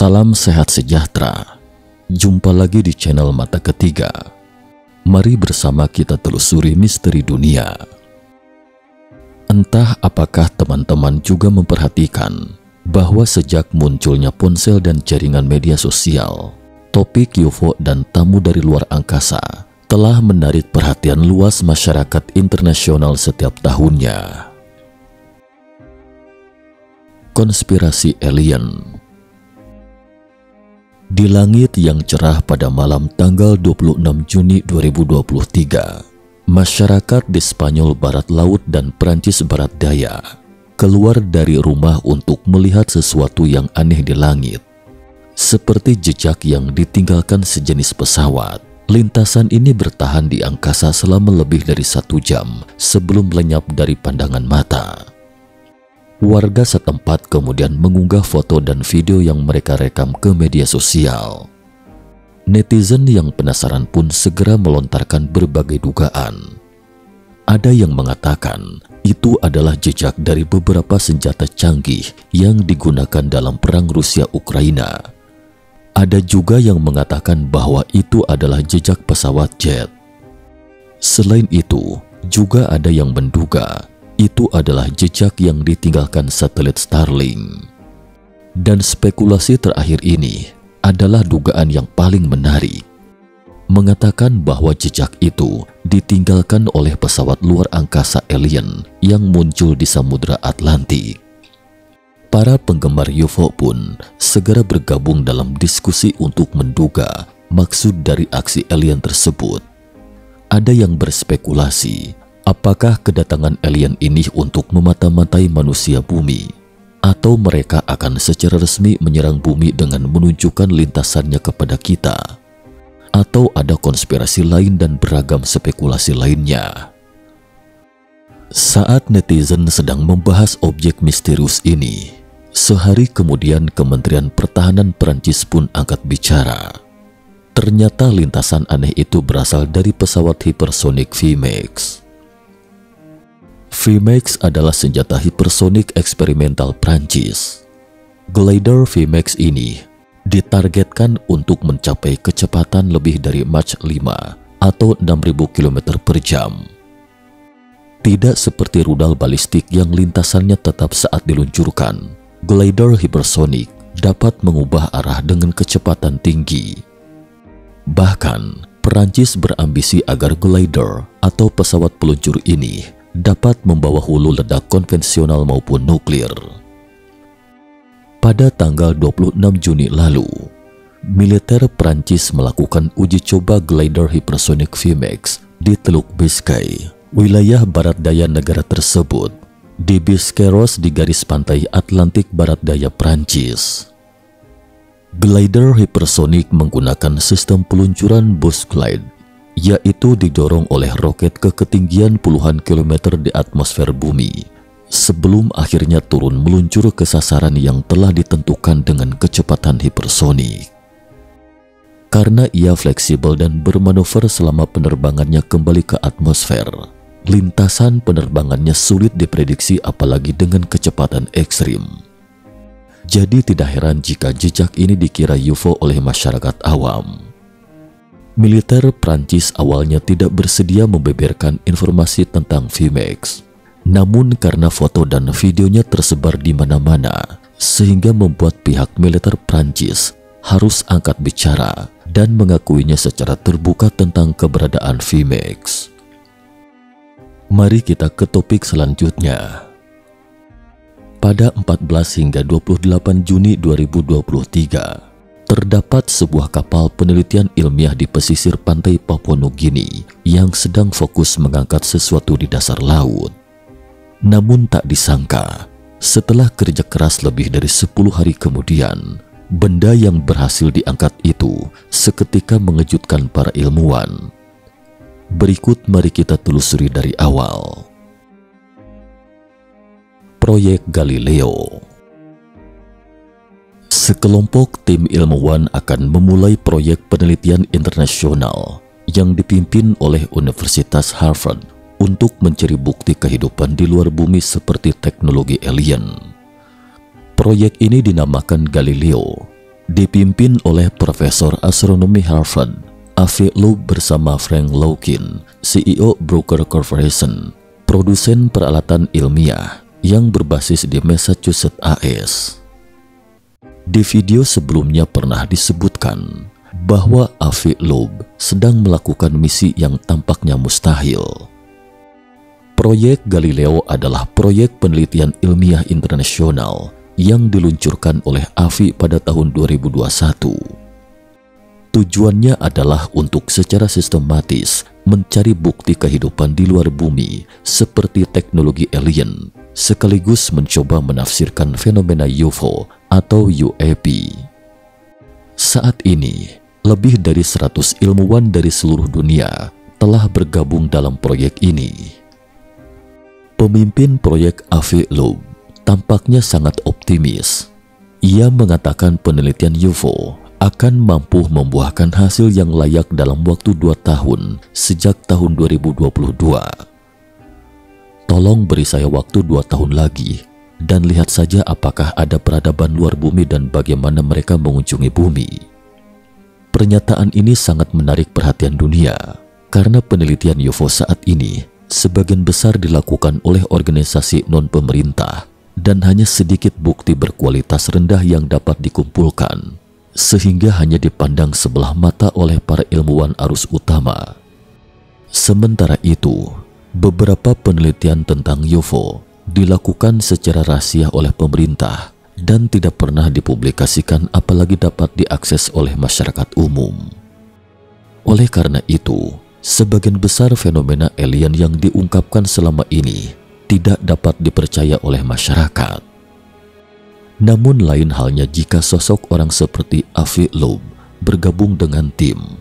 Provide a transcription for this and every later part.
Salam sehat sejahtera. Jumpa lagi di channel Mata Ketiga. Mari bersama kita telusuri misteri dunia. Entah apakah teman-teman juga memperhatikan bahwa sejak munculnya ponsel dan jaringan media sosial, topik UFO dan tamu dari luar angkasa telah menarik perhatian luas masyarakat internasional setiap tahunnya. Konspirasi alien. Di langit yang cerah pada malam tanggal 26 Juni 2023, masyarakat di Spanyol Barat Laut dan Prancis Barat Daya keluar dari rumah untuk melihat sesuatu yang aneh di langit. Seperti jejak yang ditinggalkan sejenis pesawat, lintasan ini bertahan di angkasa selama lebih dari 1 jam sebelum lenyap dari pandangan mata. Warga setempat kemudian mengunggah foto dan video yang mereka rekam ke media sosial. Netizen yang penasaran pun segera melontarkan berbagai dugaan. Ada yang mengatakan itu adalah jejak dari beberapa senjata canggih yang digunakan dalam perang Rusia-Ukraina. Ada juga yang mengatakan bahwa itu adalah jejak pesawat jet. Selain itu, juga ada yang menduga itu adalah jejak yang ditinggalkan satelit Starlink. Dan spekulasi terakhir ini adalah dugaan yang paling menarik, mengatakan bahwa jejak itu ditinggalkan oleh pesawat luar angkasa alien yang muncul di Samudra Atlantik. Para penggemar UFO pun segera bergabung dalam diskusi untuk menduga maksud dari aksi alien tersebut. Ada yang berspekulasi apakah kedatangan alien ini untuk memata-matai manusia bumi, atau mereka akan secara resmi menyerang bumi dengan menunjukkan lintasannya kepada kita, atau ada konspirasi lain dan beragam spekulasi lainnya. Saat netizen sedang membahas objek misterius ini, sehari kemudian Kementerian Pertahanan Prancis pun angkat bicara. Ternyata lintasan aneh itu berasal dari pesawat hipersonik VMAX. VMAX adalah senjata hipersonik eksperimental Prancis. Glider VMAX ini ditargetkan untuk mencapai kecepatan lebih dari Mach 5 atau 6.000 km per jam. Tidak seperti rudal balistik yang lintasannya tetap saat diluncurkan, glider hipersonik dapat mengubah arah dengan kecepatan tinggi. Bahkan, Prancis berambisi agar glider atau pesawat peluncur ini dapat membawa hulu ledak konvensional maupun nuklir. Pada tanggal 26 Juni lalu, militer Prancis melakukan uji coba glider hipersonik VMAX di Teluk Biscay, wilayah barat daya negara tersebut, di Biscarrosse di garis pantai Atlantik barat daya Prancis. Glider hipersonik menggunakan sistem peluncuran boost glide, yaitu didorong oleh roket ke ketinggian puluhan kilometer di atmosfer bumi, sebelum akhirnya turun meluncur ke sasaran yang telah ditentukan dengan kecepatan hipersonik. Karena ia fleksibel dan bermanuver selama penerbangannya kembali ke atmosfer, lintasan penerbangannya sulit diprediksi apalagi dengan kecepatan ekstrim. Jadi tidak heran jika jejak ini dikira UFO oleh masyarakat awam. Militer Prancis awalnya tidak bersedia membeberkan informasi tentang VMAX. Namun karena foto dan videonya tersebar di mana-mana, sehingga membuat pihak militer Prancis harus angkat bicara dan mengakuinya secara terbuka tentang keberadaan VMAX. Mari kita ke topik selanjutnya. Pada 14 hingga 28 Juni 2023, terdapat sebuah kapal penelitian ilmiah di pesisir pantai Papua Nugini yang sedang fokus mengangkat sesuatu di dasar laut. Namun tak disangka, setelah kerja keras lebih dari 10 hari kemudian, benda yang berhasil diangkat itu seketika mengejutkan para ilmuwan. Berikut mari kita telusuri dari awal. Proyek Galileo. Sekelompok tim ilmuwan akan memulai proyek penelitian internasional yang dipimpin oleh Universitas Harvard untuk mencari bukti kehidupan di luar bumi seperti teknologi alien. Proyek ini dinamakan Galileo dipimpin oleh Profesor Astronomi Harvard, Avi Loeb bersama Frank Laukin, CEO Bruker Corporation, produsen peralatan ilmiah yang berbasis di Massachusetts, AS. Di video sebelumnya pernah disebutkan bahwa Avi Loeb sedang melakukan misi yang tampaknya mustahil. Proyek Galileo adalah proyek penelitian ilmiah internasional yang diluncurkan oleh Avi pada tahun 2021. Tujuannya adalah untuk secara sistematis mencari bukti kehidupan di luar bumi seperti teknologi alien, sekaligus mencoba menafsirkan fenomena UFO atau UAP. Saat ini, lebih dari 100 ilmuwan dari seluruh dunia telah bergabung dalam proyek ini. Pemimpin proyek Avi Loeb tampaknya sangat optimis. Ia mengatakan penelitian UFO akan mampu membuahkan hasil yang layak dalam waktu 2 tahun sejak tahun 2022. Tolong beri saya waktu 2 tahun lagi dan lihat saja apakah ada peradaban luar bumi dan bagaimana mereka mengunjungi bumi. Pernyataan ini sangat menarik perhatian dunia karena penelitian UFO saat ini sebagian besar dilakukan oleh organisasi non-pemerintah dan hanya sedikit bukti berkualitas rendah yang dapat dikumpulkan, sehingga hanya dipandang sebelah mata oleh para ilmuwan arus utama. Sementara itu, beberapa penelitian tentang UFO dilakukan secara rahasia oleh pemerintah dan tidak pernah dipublikasikan apalagi dapat diakses oleh masyarakat umum. Oleh karena itu, sebagian besar fenomena alien yang diungkapkan selama ini tidak dapat dipercaya oleh masyarakat. Namun lain halnya jika sosok orang seperti Avi Loeb bergabung dengan tim.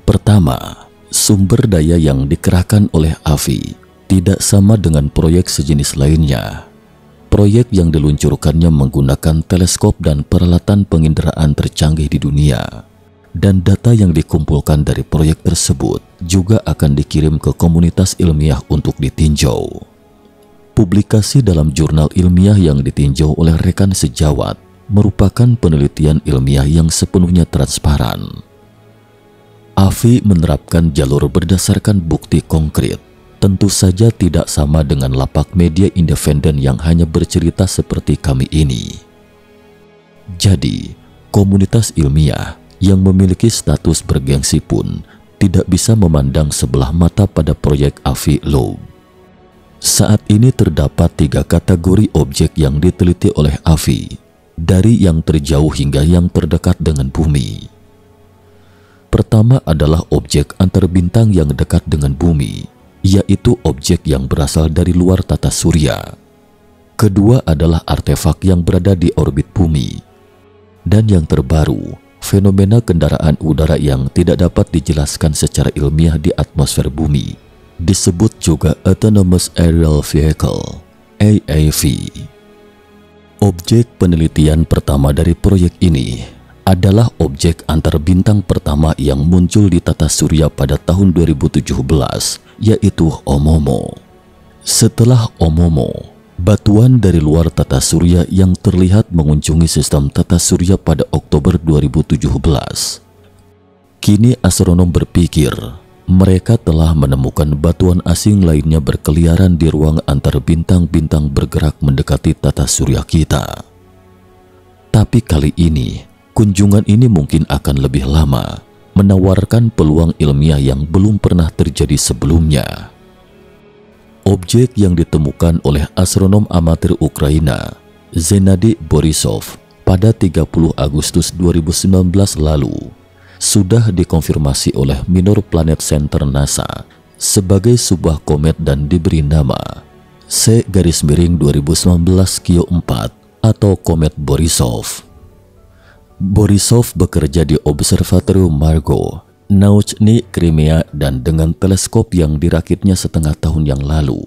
Pertama, sumber daya yang dikerahkan oleh Avi tidak sama dengan proyek sejenis lainnya. Proyek yang diluncurkannya menggunakan teleskop dan peralatan penginderaan tercanggih di dunia. Dan data yang dikumpulkan dari proyek tersebut juga akan dikirim ke komunitas ilmiah untuk ditinjau. Publikasi dalam jurnal ilmiah yang ditinjau oleh rekan sejawat merupakan penelitian ilmiah yang sepenuhnya transparan. Avi menerapkan jalur berdasarkan bukti konkret. Tentu saja tidak sama dengan lapak media independen yang hanya bercerita seperti kami ini. Jadi, komunitas ilmiah yang memiliki status bergengsi pun tidak bisa memandang sebelah mata pada proyek Avi Loeb. Saat ini terdapat 3 kategori objek yang diteliti oleh Avi, dari yang terjauh hingga yang terdekat dengan bumi. Pertama adalah objek antar bintang yang dekat dengan bumi, yaitu objek yang berasal dari luar tata surya. Kedua adalah artefak yang berada di orbit bumi. Dan yang terbaru, fenomena kendaraan udara yang tidak dapat dijelaskan secara ilmiah di atmosfer bumi, disebut juga Autonomous Aerial Vehicle, AAV. Objek penelitian pertama dari proyek ini adalah objek antar bintang pertama yang muncul di tata surya pada tahun 2017, yaitu Oumuamua. Setelah Oumuamua, batuan dari luar tata surya yang terlihat mengunjungi sistem tata surya pada Oktober 2017. Kini astronom berpikir mereka telah menemukan batuan asing lainnya berkeliaran di ruang antar bintang-bintang bergerak mendekati tata surya kita. Tapi kali ini, kunjungan ini mungkin akan lebih lama, menawarkan peluang ilmiah yang belum pernah terjadi sebelumnya. Objek yang ditemukan oleh astronom amatir Ukraina, Zenady Borisov, pada 30 Agustus 2019 lalu, sudah dikonfirmasi oleh Minor Planet Center NASA sebagai sebuah komet dan diberi nama C-2019-Q4 atau komet Borisov. Borisov bekerja di Observatorium Margo, Nauchny, Crimea, dan dengan teleskop yang dirakitnya setengah tahun yang lalu.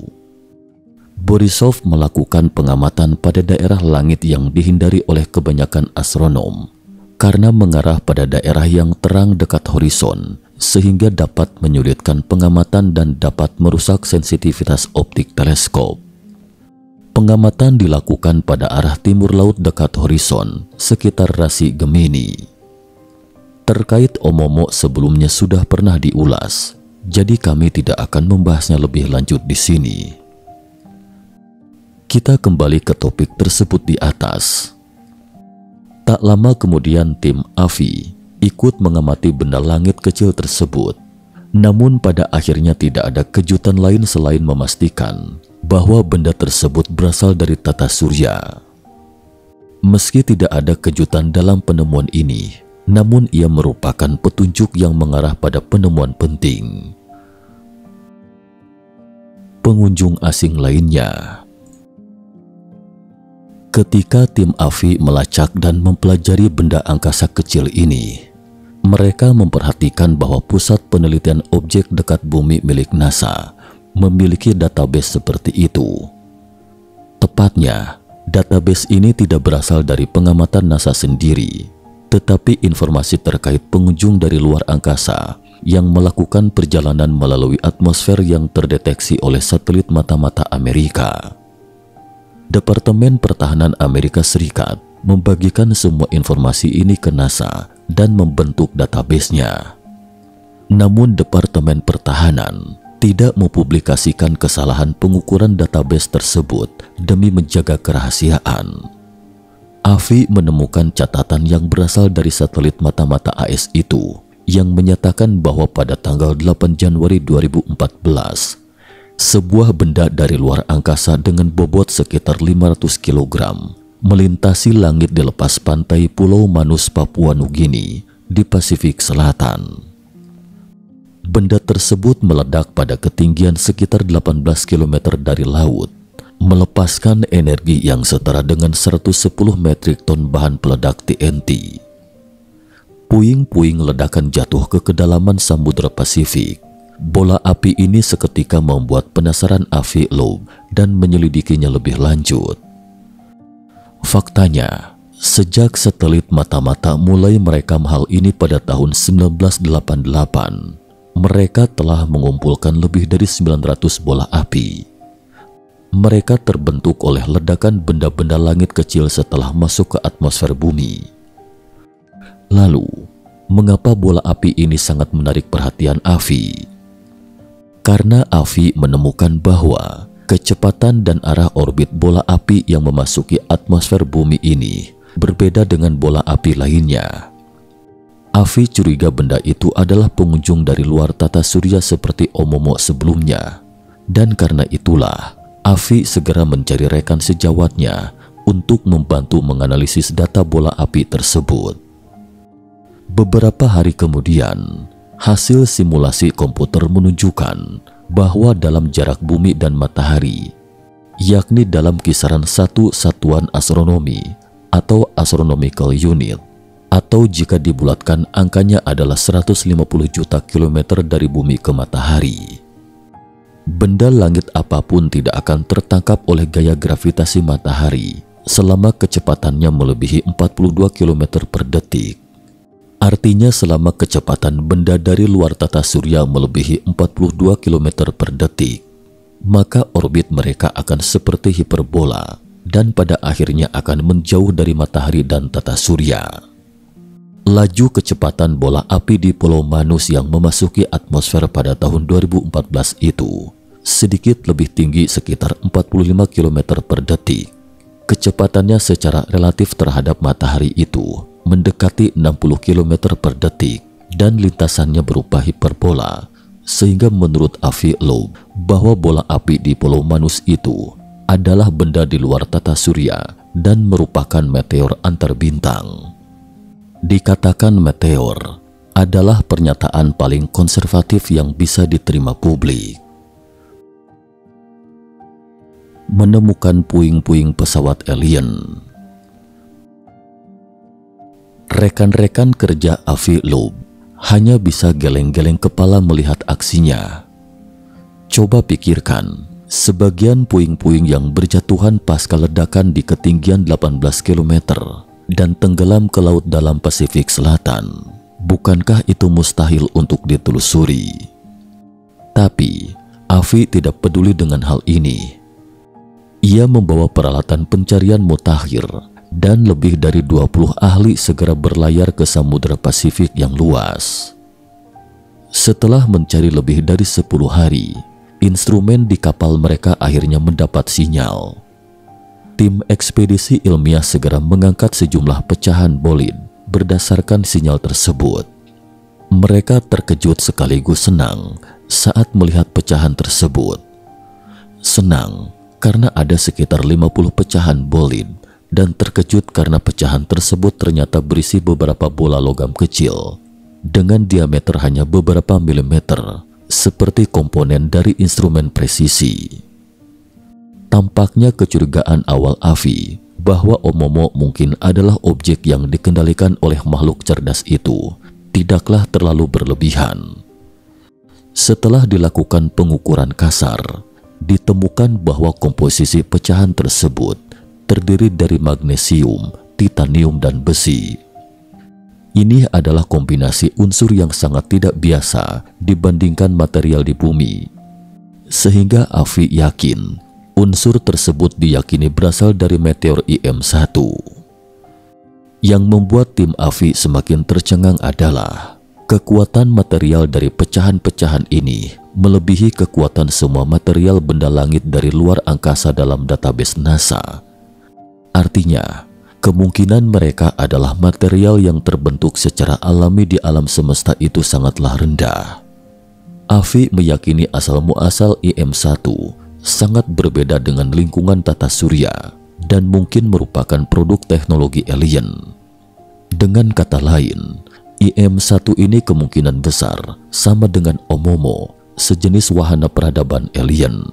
Borisov melakukan pengamatan pada daerah langit yang dihindari oleh kebanyakan astronom karena mengarah pada daerah yang terang dekat horizon, sehingga dapat menyulitkan pengamatan dan dapat merusak sensitivitas optik teleskop. Pengamatan dilakukan pada arah timur laut dekat horizon sekitar rasi Gemini. Terkait Omomo sebelumnya sudah pernah diulas, jadi kami tidak akan membahasnya lebih lanjut di sini. Kita kembali ke topik tersebut di atas. Tak lama kemudian tim AFI ikut mengamati benda langit kecil tersebut. Namun pada akhirnya tidak ada kejutan lain selain memastikan bahwa benda tersebut berasal dari tata surya. Meski tidak ada kejutan dalam penemuan ini, namun ia merupakan petunjuk yang mengarah pada penemuan penting. Pengunjung asing lainnya. Ketika tim AFI melacak dan mempelajari benda angkasa kecil ini, mereka memperhatikan bahwa pusat penelitian objek dekat bumi milik NASA memiliki database seperti itu. Tepatnya, database ini tidak berasal dari pengamatan NASA sendiri, tetapi informasi terkait pengunjung dari luar angkasa yang melakukan perjalanan melalui atmosfer yang terdeteksi oleh satelit mata-mata Amerika. Departemen Pertahanan Amerika Serikat membagikan semua informasi ini ke NASA dan membentuk database-nya. Namun Departemen Pertahanan tidak mempublikasikan kesalahan pengukuran database tersebut demi menjaga kerahasiaan. AFI menemukan catatan yang berasal dari satelit mata-mata AS itu yang menyatakan bahwa pada tanggal 8 Januari 2014, sebuah benda dari luar angkasa dengan bobot sekitar 500 kg melintasi langit di lepas pantai Pulau Manus, Papua Nugini di Pasifik Selatan. Benda tersebut meledak pada ketinggian sekitar 18 km dari laut, melepaskan energi yang setara dengan 110 metrik ton bahan peledak TNT. Puing-puing ledakan jatuh ke kedalaman Samudra Pasifik. Bola api ini seketika membuat penasaran AFI Loeb dan menyelidikinya lebih lanjut. Faktanya, sejak satelit mata-mata mulai merekam hal ini pada tahun 1988, mereka telah mengumpulkan lebih dari 900 bola api. Mereka terbentuk oleh ledakan benda-benda langit kecil setelah masuk ke atmosfer bumi. Lalu, mengapa bola api ini sangat menarik perhatian AFI? Karena AFI menemukan bahwa kecepatan dan arah orbit bola api yang memasuki atmosfer bumi ini berbeda dengan bola api lainnya. AFI curiga benda itu adalah pengunjung dari luar tata surya seperti Omomo sebelumnya, dan karena itulah AFI segera mencari rekan sejawatnya untuk membantu menganalisis data bola api tersebut. Beberapa hari kemudian, hasil simulasi komputer menunjukkan bahwa dalam jarak bumi dan matahari, yakni dalam kisaran 1 satuan astronomi atau astronomical unit, atau jika dibulatkan angkanya adalah 150 juta kilometer dari bumi ke matahari. Benda langit apapun tidak akan tertangkap oleh gaya gravitasi matahari selama kecepatannya melebihi 42 km per detik. Artinya selama kecepatan benda dari luar tata surya melebihi 42 km per detik, maka orbit mereka akan seperti hiperbola dan pada akhirnya akan menjauh dari matahari dan tata surya. Laju kecepatan bola api di Pulau Manus yang memasuki atmosfer pada tahun 2014 itu sedikit lebih tinggi sekitar 45 km per detik. Kecepatannya secara relatif terhadap matahari itu mendekati 60 km per detik dan lintasannya berupa hiperbola, sehingga menurut AFI Loeb bahwa bola api di Pulau Manus itu adalah benda di luar tata surya dan merupakan meteor antar bintang. Dikatakan meteor adalah pernyataan paling konservatif yang bisa diterima publik. Menemukan puing-puing pesawat alien. Rekan-rekan kerja AFI Loeb hanya bisa geleng-geleng kepala melihat aksinya. Coba pikirkan, sebagian puing-puing yang berjatuhan pasca ledakan di ketinggian 18 km dan tenggelam ke laut dalam Pasifik Selatan. Bukankah itu mustahil untuk ditelusuri? Tapi AFI tidak peduli dengan hal ini. Ia membawa peralatan pencarian mutakhir dan lebih dari 20 ahli segera berlayar ke Samudra Pasifik yang luas. Setelah mencari lebih dari 10 hari, instrumen di kapal mereka akhirnya mendapat sinyal. Tim ekspedisi ilmiah segera mengangkat sejumlah pecahan bolid berdasarkan sinyal tersebut. Mereka terkejut sekaligus senang saat melihat pecahan tersebut. Senang karena ada sekitar 50 pecahan bolid, dan terkejut karena pecahan tersebut ternyata berisi beberapa bola logam kecil dengan diameter hanya beberapa milimeter, seperti komponen dari instrumen presisi. Tampaknya kecurigaan awal Avi bahwa Omomo mungkin adalah objek yang dikendalikan oleh makhluk cerdas itu tidaklah terlalu berlebihan. Setelah dilakukan pengukuran kasar, ditemukan bahwa komposisi pecahan tersebut terdiri dari magnesium, titanium, dan besi. Ini adalah kombinasi unsur yang sangat tidak biasa dibandingkan material di bumi. Sehingga Avi yakin unsur tersebut diyakini berasal dari meteor IM-1. Yang membuat tim Avi semakin tercengang adalah kekuatan material dari pecahan-pecahan ini melebihi kekuatan semua material benda langit dari luar angkasa dalam database NASA. Artinya, kemungkinan mereka adalah material yang terbentuk secara alami di alam semesta itu sangatlah rendah. Avi meyakini asal-muasal IM-1 sangat berbeda dengan lingkungan tata surya dan mungkin merupakan produk teknologi alien. Dengan kata lain, IM-1 ini kemungkinan besar sama dengan Omomo, sejenis wahana peradaban alien.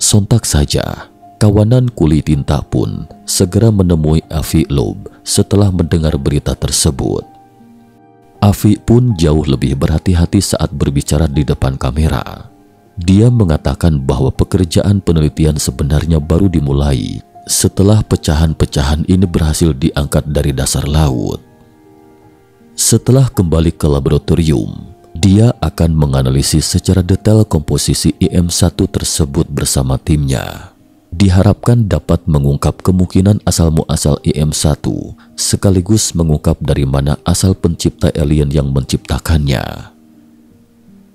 Sontak saja, kawanan kuli tinta pun segera menemui Avi Loeb setelah mendengar berita tersebut. Avi pun jauh lebih berhati-hati saat berbicara di depan kamera. Dia mengatakan bahwa pekerjaan penelitian sebenarnya baru dimulai setelah pecahan-pecahan ini berhasil diangkat dari dasar laut. Setelah kembali ke laboratorium, dia akan menganalisis secara detail komposisi IM-1 tersebut bersama timnya. Diharapkan dapat mengungkap kemungkinan asal-muasal IM-1 sekaligus mengungkap dari mana asal pencipta alien yang menciptakannya.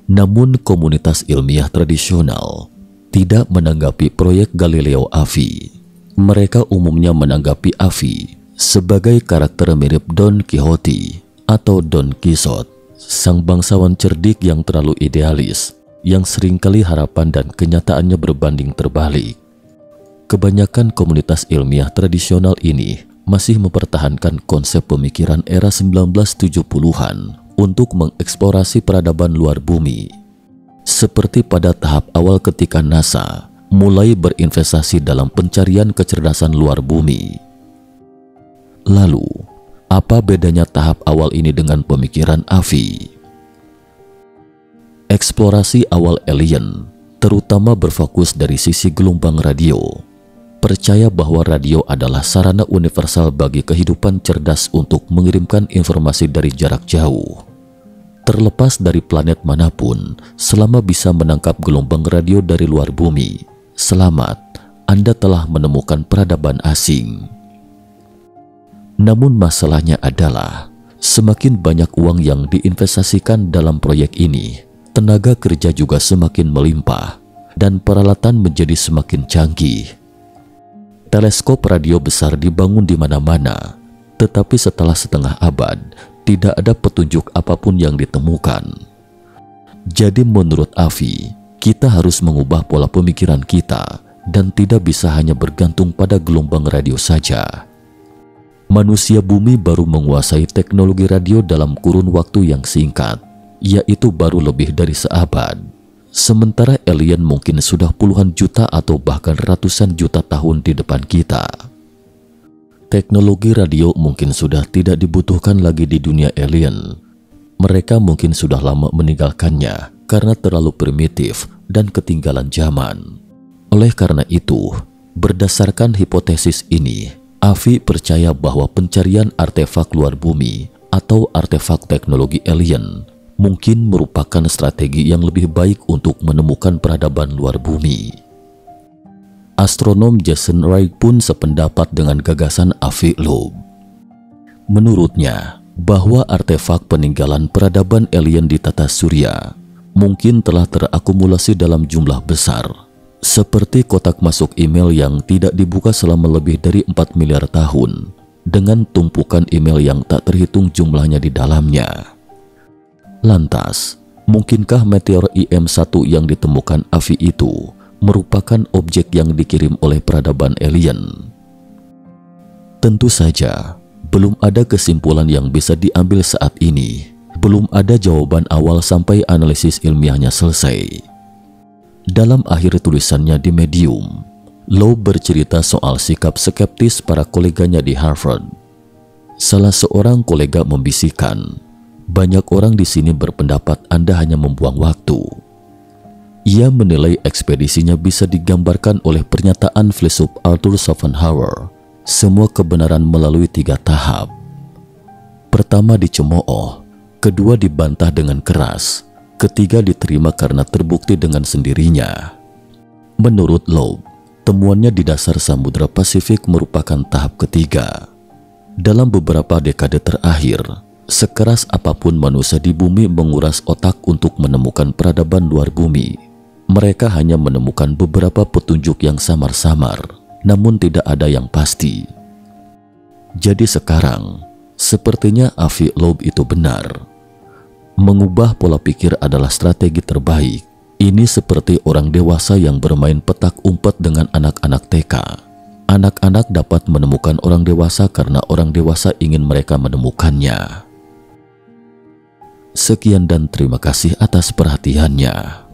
Namun komunitas ilmiah tradisional tidak menanggapi proyek Galileo Avi. Mereka umumnya menanggapi Avi sebagai karakter mirip Don Quixote atau Don Quixote, sang bangsawan cerdik yang terlalu idealis, yang seringkali harapan dan kenyataannya berbanding terbalik. Kebanyakan komunitas ilmiah tradisional ini masih mempertahankan konsep pemikiran era 1970-an untuk mengeksplorasi peradaban luar bumi. Seperti pada tahap awal ketika NASA mulai berinvestasi dalam pencarian kecerdasan luar bumi. Lalu, apa bedanya tahap awal ini dengan pemikiran Avi? Eksplorasi awal alien terutama berfokus dari sisi gelombang radio. Percaya bahwa radio adalah sarana universal bagi kehidupan cerdas untuk mengirimkan informasi dari jarak jauh. Terlepas dari planet manapun, selama bisa menangkap gelombang radio dari luar bumi, selamat, Anda telah menemukan peradaban asing. Namun masalahnya adalah, semakin banyak uang yang diinvestasikan dalam proyek ini, tenaga kerja juga semakin melimpah, dan peralatan menjadi semakin canggih. Teleskop radio besar dibangun di mana-mana, tetapi setelah setengah abad, tidak ada petunjuk apapun yang ditemukan. Jadi menurut Avi, kita harus mengubah pola pemikiran kita, dan tidak bisa hanya bergantung pada gelombang radio saja. Manusia bumi baru menguasai teknologi radio dalam kurun waktu yang singkat, yaitu baru lebih dari seabad. Sementara alien mungkin sudah puluhan juta atau bahkan ratusan juta tahun di depan kita. Teknologi radio mungkin sudah tidak dibutuhkan lagi di dunia alien. Mereka mungkin sudah lama meninggalkannya karena terlalu primitif dan ketinggalan zaman. Oleh karena itu, berdasarkan hipotesis ini, Avi percaya bahwa pencarian artefak luar bumi atau artefak teknologi alien mungkin merupakan strategi yang lebih baik untuk menemukan peradaban luar bumi. Astronom Jason Wright pun sependapat dengan gagasan Avi Loeb. Menurutnya, bahwa artefak peninggalan peradaban alien di tata surya mungkin telah terakumulasi dalam jumlah besar, seperti kotak masuk email yang tidak dibuka selama lebih dari 4 miliar tahun, dengan tumpukan email yang tak terhitung jumlahnya di dalamnya. Lantas, mungkinkah meteor IM-1 yang ditemukan Avi itu merupakan objek yang dikirim oleh peradaban alien? Tentu saja, belum ada kesimpulan yang bisa diambil saat ini. Belum ada jawaban awal sampai analisis ilmiahnya selesai. Dalam akhir tulisannya di Medium, Loeb bercerita soal sikap skeptis para koleganya di Harvard. Salah seorang kolega membisikkan, banyak orang di sini berpendapat Anda hanya membuang waktu. Ia menilai ekspedisinya bisa digambarkan oleh pernyataan filsuf Arthur Schopenhauer, semua kebenaran melalui 3 tahap. Pertama dicemooh, kedua dibantah dengan keras, ketiga diterima karena terbukti dengan sendirinya. Menurut Loeb, temuannya di dasar Samudra Pasifik merupakan tahap ketiga. Dalam beberapa dekade terakhir, sekeras apapun manusia di bumi menguras otak untuk menemukan peradaban luar bumi, mereka hanya menemukan beberapa petunjuk yang samar-samar, namun tidak ada yang pasti. Jadi sekarang, sepertinya Avi Loeb itu benar. Mengubah pola pikir adalah strategi terbaik. Ini seperti orang dewasa yang bermain petak umpet dengan anak-anak TK. Anak-anak dapat menemukan orang dewasa karena orang dewasa ingin mereka menemukannya. Sekian dan terima kasih atas perhatiannya.